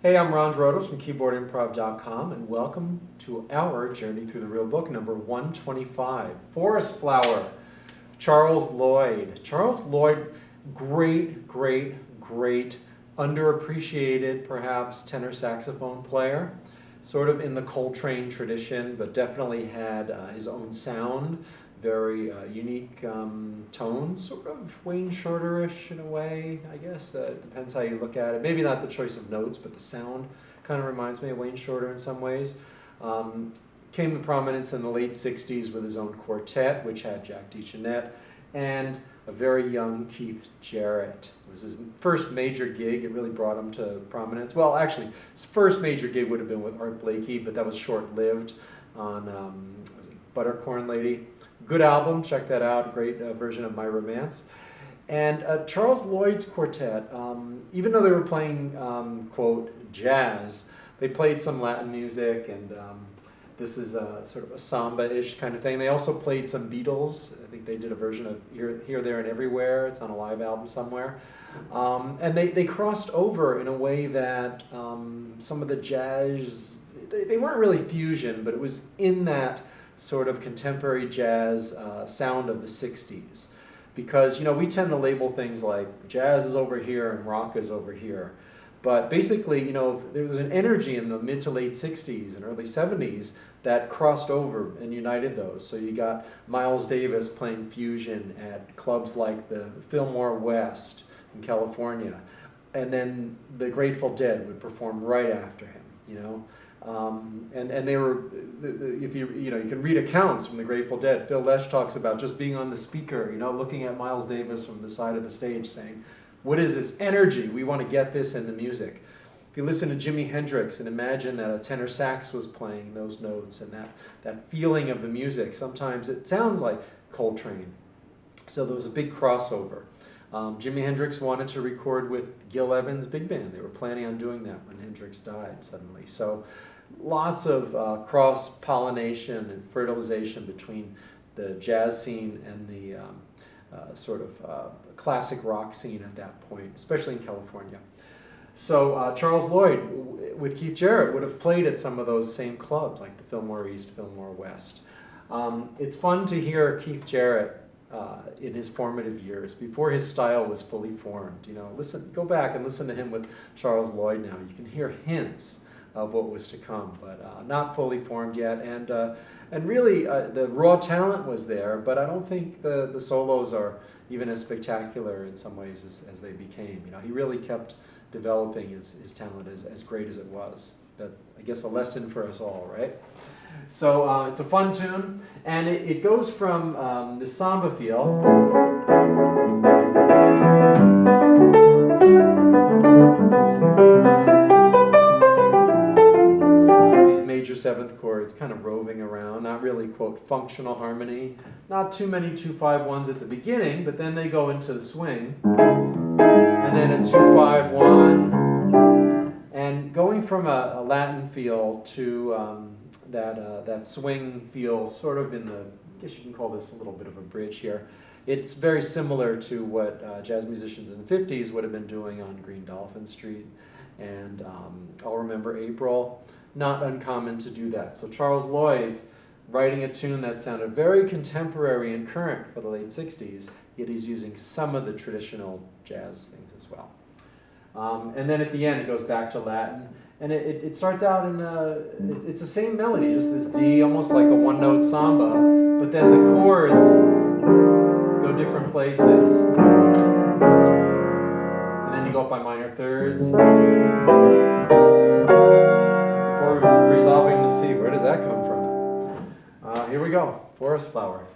Hey, I'm Ron Drotos from KeyboardImprov.com, and welcome to our journey through the real book, number 125, Forest Flower, Charles Lloyd. Charles Lloyd, great, underappreciated, perhaps, tenor saxophone player, sort of in the Coltrane tradition, but definitely had his own sound, very unique tones, sort of Wayne Shorter-ish in a way, I guess. It depends how you look at it. Maybe not the choice of notes, but the sound kind of reminds me of Wayne Shorter in some ways. Came to prominence in the late 60s with his own quartet, which had Jack DeJohnette, and a very young Keith Jarrett. It was his first major gig. It really brought him to prominence. Well, actually, his first major gig would have been with Art Blakey, but that was short-lived on was it Buttercorn Lady. Good album, check that out, great version of My Romance. And Charles Lloyd's quartet, even though they were playing, quote, jazz, they played some Latin music, and this is sort of a samba-ish kind of thing. They also played some Beatles. I think they did a version of Here, There, and Everywhere. It's on a live album somewhere. And they crossed over in a way that some of the jazz, they weren't really fusion, but it was in that sort of contemporary jazz sound of the 60s. Because, you know, we tend to label things like jazz is over here and rock is over here. But basically, you know, there was an energy in the mid to late 60s and early 70s that crossed over and united those. So you got Miles Davis playing fusion at clubs like the Fillmore West in California. And then the Grateful Dead would perform right after him, you know. And they were, if you can read accounts from the Grateful Dead. Phil Lesh talks about just being on the speaker, you know, looking at Miles Davis from the side of the stage saying, what is this energy? We want to get this in the music. If you listen to Jimi Hendrix and imagine that a tenor sax was playing those notes and that feeling of the music, sometimes it sounds like Coltrane. So there was a big crossover. Jimi Hendrix wanted to record with Gil Evans' big band. They were planning on doing that when Hendrix died suddenly. So lots of cross-pollination and fertilization between the jazz scene and the sort of classic rock scene at that point, especially in California. So Charles Lloyd with Keith Jarrett would have played at some of those same clubs, like the Fillmore East, Fillmore West. It's fun to hear Keith Jarrett in his formative years, before his style was fully formed. You know, go back and listen to him with Charles Lloyd now. You can hear hints of what was to come, but not fully formed yet. And really, the raw talent was there, but I don't think the solos are even as spectacular in some ways as they became. You know, he really kept developing his talent as great as it was. But I guess a lesson for us all, right? So it's a fun tune, and it goes from the samba feel these major seventh chords kind of roving around, not really, quote, functional harmony, not too many 2-5-1s at the beginning, but then they go into the swing, and then a 2-5-1, and going from a Latin feel to that swing feel, sort of in the, I guess you can call this a little bit of a bridge here. It's very similar to what jazz musicians in the 50s would have been doing on Green Dolphin Street and I'll Remember April. Not uncommon to do that. So Charles Lloyd's writing a tune that sounded very contemporary and current for the late 60s, yet he's using some of the traditional jazz things as well. And then at the end it goes back to Latin. And it starts out in it's the same melody, just this D, almost like a one-note samba, but then the chords go different places. And then you go up by minor thirds. Before resolving to see, where does that come from? Here we go, Forest Flower.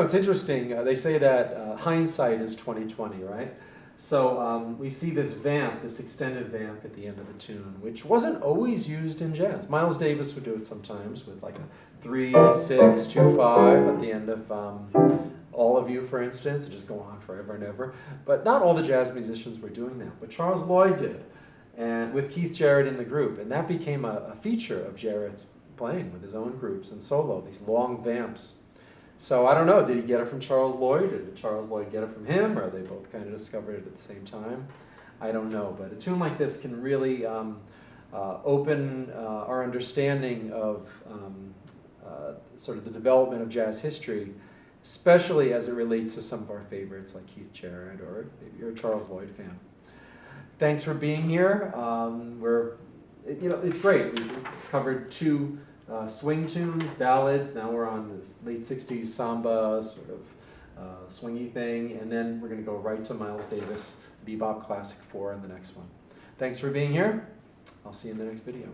know, it's interesting. They say that hindsight is 20/20, right? So we see this vamp, this extended vamp at the end of the tune, which wasn't always used in jazz. Miles Davis would do it sometimes with like a 3-6-2-5 at the end of All of You, for instance. It just go on forever and ever. But not all the jazz musicians were doing that. But Charles Lloyd did it, and with Keith Jarrett in the group, and that became a feature of Jarrett's playing with his own groups and solo. These long vamps. So I don't know, did he get it from Charles Lloyd, or did Charles Lloyd get it from him, or they both kind of discovered it at the same time? I don't know, but a tune like this can really open our understanding of sort of the development of jazz history, especially as it relates to some of our favorites like Keith Jarrett, or if you're a Charles Lloyd fan. Thanks for being here. It's great. We've covered two swing tunes, ballads. Now we're on this late 60s samba sort of swingy thing, and then we're going to go right to Miles Davis Bebop Classic 4 in the next one. Thanks for being here. I'll see you in the next video.